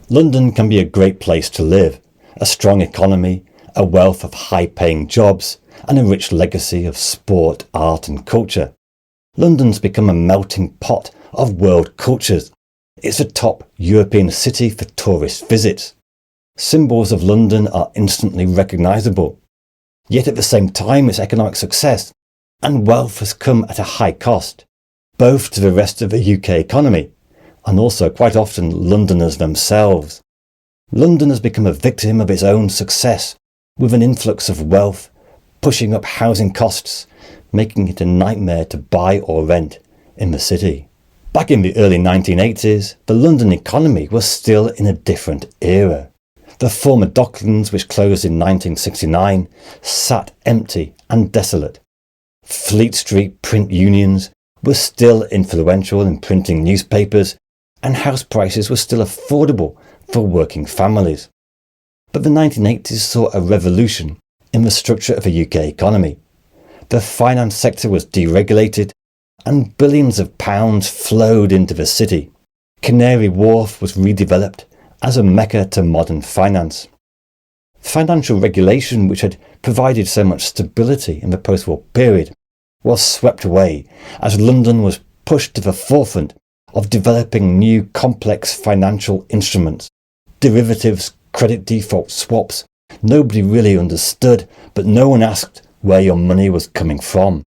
London can be a great place to live, a strong economy, a wealth of high-paying jobs, and a rich legacy of sport, art and culture. London's become a melting pot of world cultures. It's a top European city for tourist visits. Symbols of London are instantly recognisable. Yet at the same time, its economic success and wealth has come at a high cost, both to the rest of the UK economy and also quite often Londoners themselves. London has become a victim of its own success, with an influx of wealth pushing up housing costs, making it a nightmare to buy or rent in the city. Back in the early 1980s, the London economy was still in a different era. The former Docklands, which closed in 1969, sat empty and desolate. Fleet Street print unions were still influential in printing newspapers, and house prices were still affordable for working families. But the 1980s saw a revolution in the structure of the UK economy. The finance sector was deregulated and billions of pounds flowed into the city. Canary Wharf was redeveloped as a mecca to modern finance. Financial regulation, which had provided so much stability in the post-war period, was swept away as London was pushed to the forefront of developing new complex financial instruments, derivatives, credit default swaps. Nobody really understood, but no one asked where your money was coming from.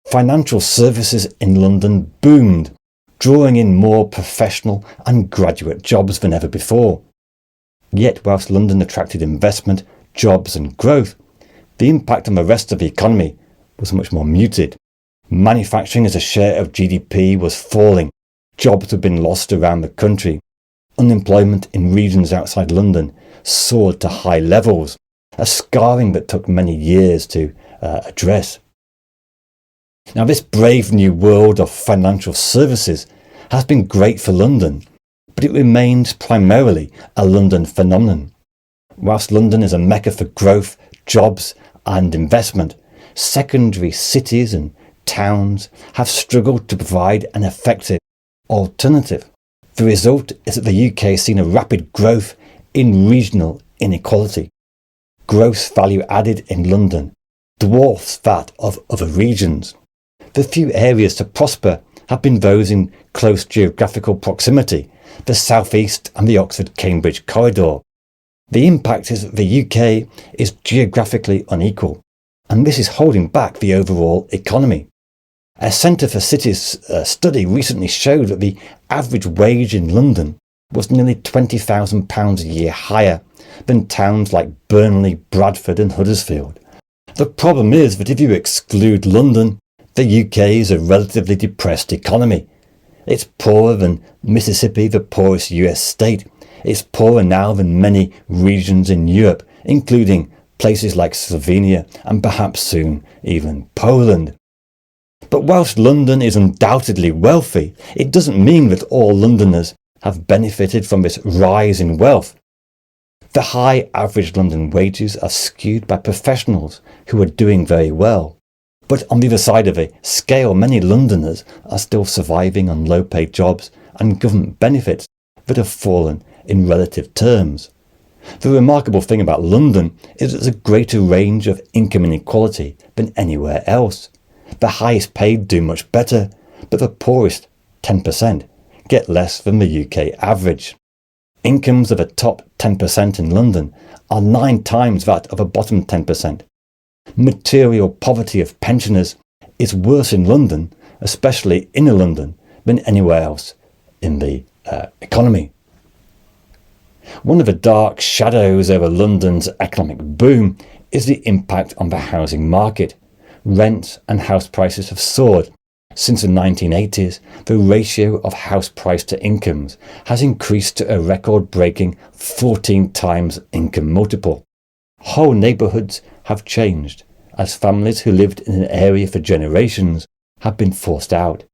Financial services in London boomed, drawing in more professional and graduate jobs than ever before. Yet whilst London attracted investment, jobs and growth, the impact on the rest of the economy was much more muted. Manufacturing as a share of GDP was falling. Jobs had been lost around the country. Unemployment in regions outside London soared to high levels, a scarring that took many years to address. Now, this brave new world of financial services has been great for London, but it remains primarily a London phenomenon. Whilst London is a mecca for growth, jobs and investment, secondary cities and towns have struggled to provide an effective alternative. The result is that the UK has seen a rapid growth in regional inequality. Gross value added in London dwarfs that of other regions. The few areas to prosper have been those in close geographical proximity, the South East and the Oxford-Cambridge corridor. The impact is that the UK is geographically unequal, and this is holding back the overall economy. A Centre for Cities study recently showed that the average wage in London was nearly £20,000 a year higher than towns like Burnley, Bradford and Huddersfield. The problem is that if you exclude London, the UK is a relatively depressed economy. It's poorer than Mississippi, the poorest US state. It's poorer now than many regions in Europe, including places like Slovenia and perhaps soon even Poland. But whilst London is undoubtedly wealthy, it doesn't mean that all Londoners have benefited from this rise in wealth. The high average London wages are skewed by professionals who are doing very well. But on the other side of the scale, many Londoners are still surviving on low-paid jobs and government benefits that have fallen in relative terms. The remarkable thing about London is that there's a greater range of income inequality than anywhere else. The highest paid do much better, but the poorest, 10%, get less than the UK average. Incomes of the top 10% in London are 9 times that of the bottom 10%. Material poverty of pensioners is worse in London, especially inner London, than anywhere else in the economy. One of the dark shadows over London's economic boom is the impact on the housing market. Rents and house prices have soared. Since the 1980s, the ratio of house price to incomes has increased to a record-breaking 14 times income multiple. Whole neighbourhoods have changed as families who lived in an area for generations have been forced out.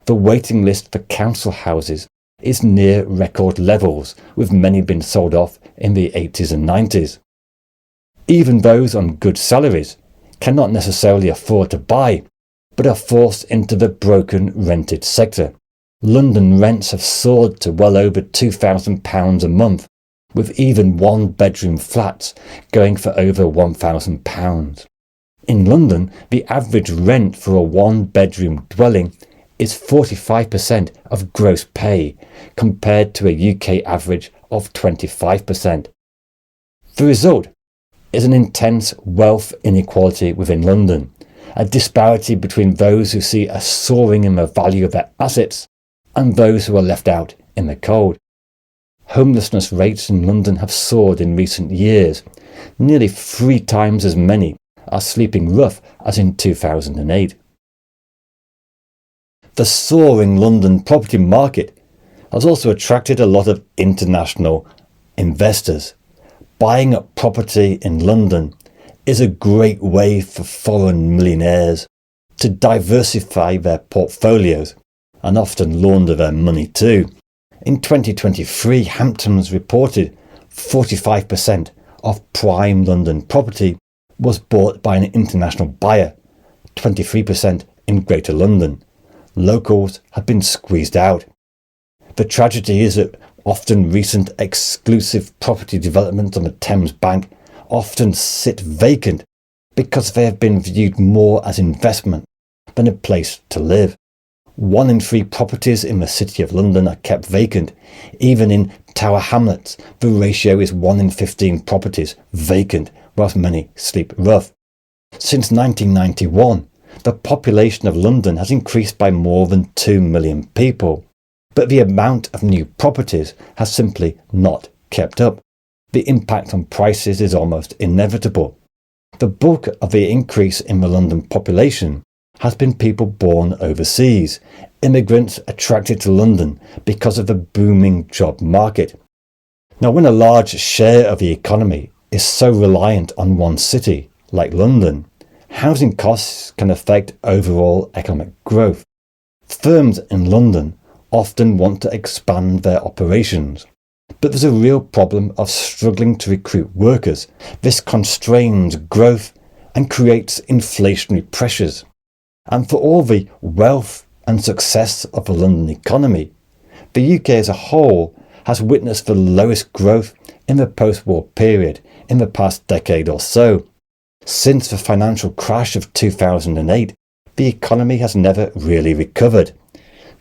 The waiting list for council houses is near record levels, with many being sold off in the 80s and 90s. Even those on good salaries cannot necessarily afford to buy, but are forced into the broken rented sector. London rents have soared to well over £2,000 a month, with even one-bedroom flats going for over £1,000. In London, the average rent for a one-bedroom dwelling is 45% of gross pay, compared to a UK average of 25%. The result is an intense wealth inequality within London, a disparity between those who see a soaring in the value of their assets and those who are left out in the cold. Homelessness rates in London have soared in recent years, nearly 3 times as many are sleeping rough as in 2008. The soaring London property market has also attracted a lot of international investors. Buying up property in London is a great way for foreign millionaires to diversify their portfolios and often launder their money too. In 2023, Hamptons reported 45% of prime London property was bought by an international buyer, 23% in Greater London. Locals have been squeezed out. The tragedy is that often recent exclusive property developments on the Thames Bank often sit vacant because they have been viewed more as investment than a place to live. 1 in 3 properties in the City of London are kept vacant. Even in Tower Hamlets, the ratio is 1 in 15 properties vacant, whilst many sleep rough. Since 1991, the population of London has increased by more than 2 million people, but the amount of new properties has simply not kept up. The impact on prices is almost inevitable. The bulk of the increase in the London population has been people born overseas, immigrants attracted to London because of the booming job market. Now, when a large share of the economy is so reliant on one city, like London, housing costs can affect overall economic growth. Firms in London often want to expand their operations, but there's a real problem of struggling to recruit workers. This constrains growth and creates inflationary pressures. And for all the wealth and success of the London economy, the UK as a whole has witnessed the lowest growth in the post-war period in the past decade or so. Since the financial crash of 2008, the economy has never really recovered.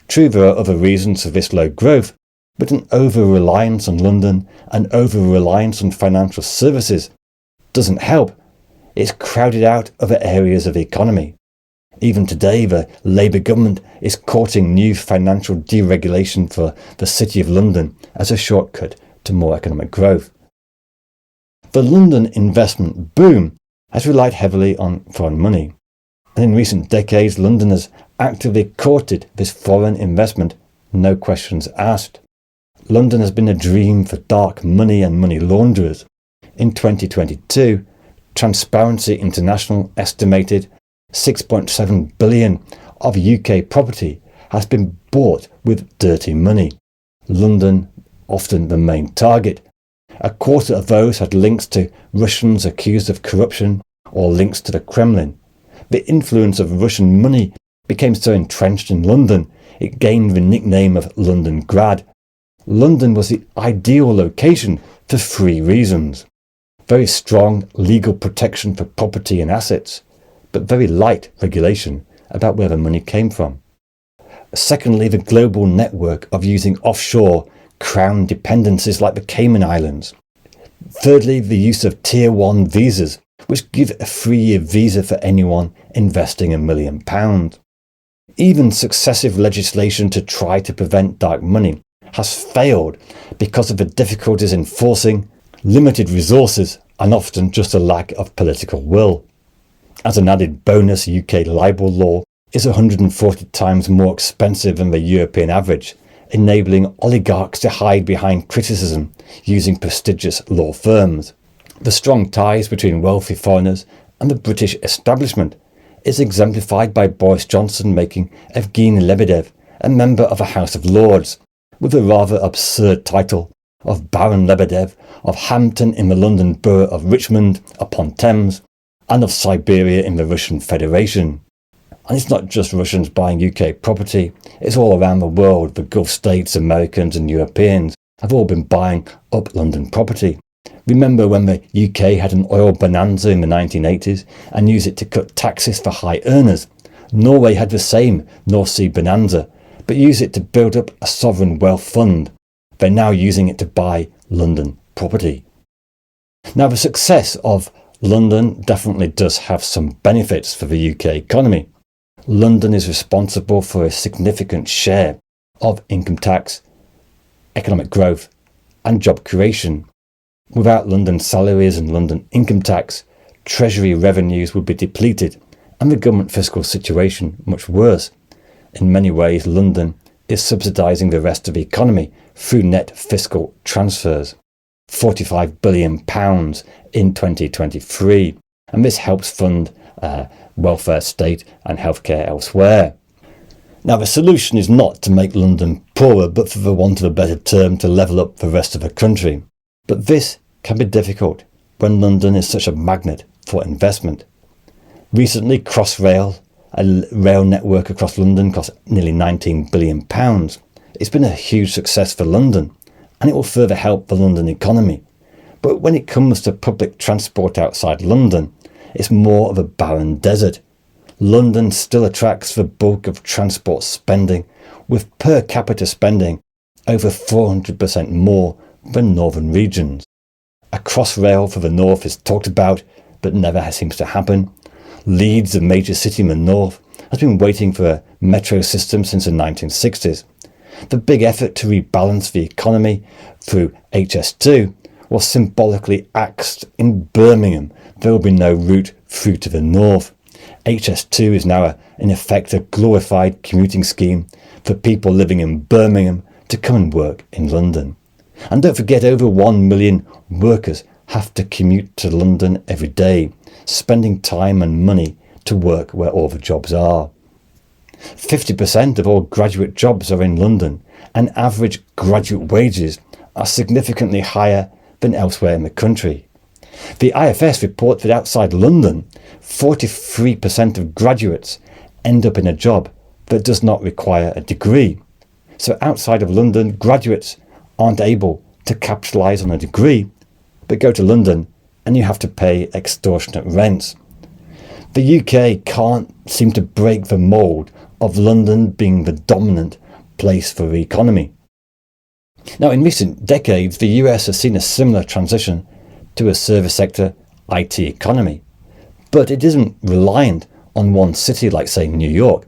True, there are other reasons for this low growth, but an over-reliance on London and over-reliance on financial services doesn't help. It's crowded out other areas of the economy. Even today, the Labour government is courting new financial deregulation for the City of London as a shortcut to more economic growth. The London investment boom has relied heavily on foreign money, and in recent decades London has actively courted this foreign investment, no questions asked. London has been a dream for dark money and money launderers. In 2022, Transparency International estimated 6.7 billion of UK property has been bought with dirty money. London often the main target. A quarter of those had links to Russians accused of corruption or links to the Kremlin. The influence of Russian money became so entrenched in London, it gained the nickname of London Grad. London was the ideal location for 3 reasons. Very strong legal protection for property and assets, but very light regulation about where the money came from. Secondly, the global network of using offshore crown dependencies like the Cayman Islands. Thirdly, the use of Tier 1 visas, which give a 3-year visa for anyone investing £1 million. Even successive legislation to try to prevent dark money has failed because of the difficulties enforcing, limited resources, and often just a lack of political will. As an added bonus, UK libel law is 140 times more expensive than the European average, enabling oligarchs to hide behind criticism using prestigious law firms. The strong ties between wealthy foreigners and the British establishment is exemplified by Boris Johnson making Evgeny Lebedev a member of the House of Lords, with the rather absurd title of Baron Lebedev of Hampton in the London borough of Richmond upon Thames and of Siberia in the Russian Federation. And it's not just Russians buying UK property, it's all around the world. The Gulf states, Americans and Europeans have all been buying up London property. Remember when the UK had an oil bonanza in the 1980s and used it to cut taxes for high earners? Norway had the same North Sea bonanza, but used it to build up a sovereign wealth fund. They're now using it to buy London property. Now, the success of London definitely does have some benefits for the UK economy. London is responsible for a significant share of income tax, economic growth and job creation. Without London salaries and London income tax, Treasury revenues would be depleted and the government fiscal situation much worse. In many ways, London is subsidising the rest of the economy through net fiscal transfers. £45 billion in 2023, and this helps fund welfare state and healthcare elsewhere. Now, the solution is not to make London poorer, but for the want of a better term, to level up the rest of the country. But this can be difficult when London is such a magnet for investment. Recently, Crossrail, a rail network across London, cost nearly £19 billion. It's been a huge success for London, and it will further help the London economy. But when it comes to public transport outside London, it's more of a barren desert. London still attracts the bulk of transport spending, with per capita spending over 400% more than northern regions. A Crossrail for the north is talked about, but never seems to happen. Leeds, a major city in the north, has been waiting for a metro system since the 1960s. The big effort to rebalance the economy through HS2 was symbolically axed in Birmingham. There will be no route through to the north. HS2 is now in effect a glorified commuting scheme for people living in Birmingham to come and work in London. And don't forget, over 1 million workers have to commute to London every day, spending time and money to work where all the jobs are. 50% of all graduate jobs are in London, and average graduate wages are significantly higher than elsewhere in the country. The IFS report that outside London, 43% of graduates end up in a job that does not require a degree. So outside of London, graduates aren't able to capitalise on a degree, but go to London and you have to pay extortionate rents. The UK can't seem to break the mould of London being the dominant place for the economy. Now, in recent decades, the US has seen a similar transition to a service sector IT economy, but it isn't reliant on one city like, say, New York.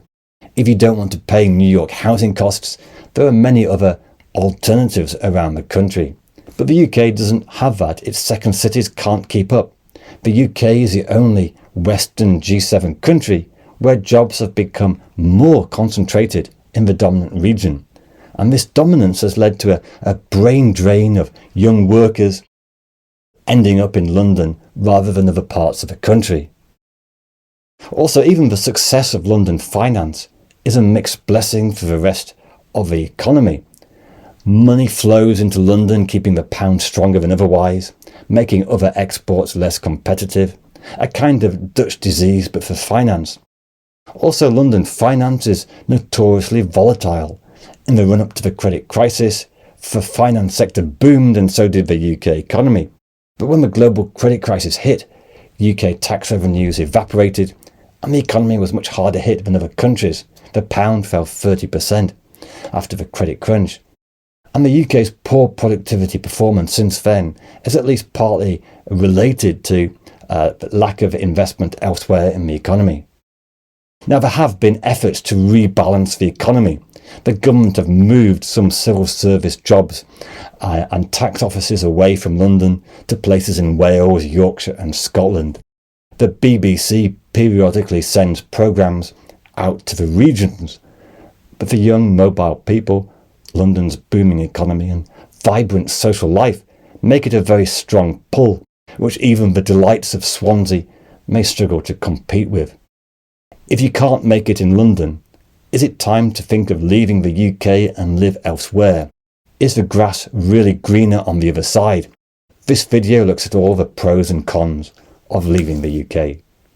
If you don't want to pay New York housing costs, there are many other alternatives around the country. But the UK doesn't have that. Its second cities can't keep up. The UK is the only Western G7 country where jobs have become more concentrated in the dominant region. And this dominance has led to a brain drain of young workers ending up in London rather than other parts of the country. Also, even the success of London finance is a mixed blessing for the rest of the economy. Money flows into London, keeping the pound stronger than otherwise, making other exports less competitive, a kind of Dutch disease but for finance. Also, London finance is notoriously volatile. In the run-up to the credit crisis, the finance sector boomed and so did the UK economy. But when the global credit crisis hit, UK tax revenues evaporated and the economy was much harder hit than other countries. The pound fell 30% after the credit crunch. And the UK's poor productivity performance since then is at least partly related to the lack of investment elsewhere in the economy. Now, there have been efforts to rebalance the economy. The government have moved some civil service jobs and tax offices away from London to places in Wales, Yorkshire and Scotland. The BBC periodically sends programmes out to the regions, but for young mobile people, London's booming economy and vibrant social life make it a very strong pull, which even the delights of Swansea may struggle to compete with. If you can't make it in London, is it time to think of leaving the UK and live elsewhere? Is the grass really greener on the other side? This video looks at all the pros and cons of leaving the UK.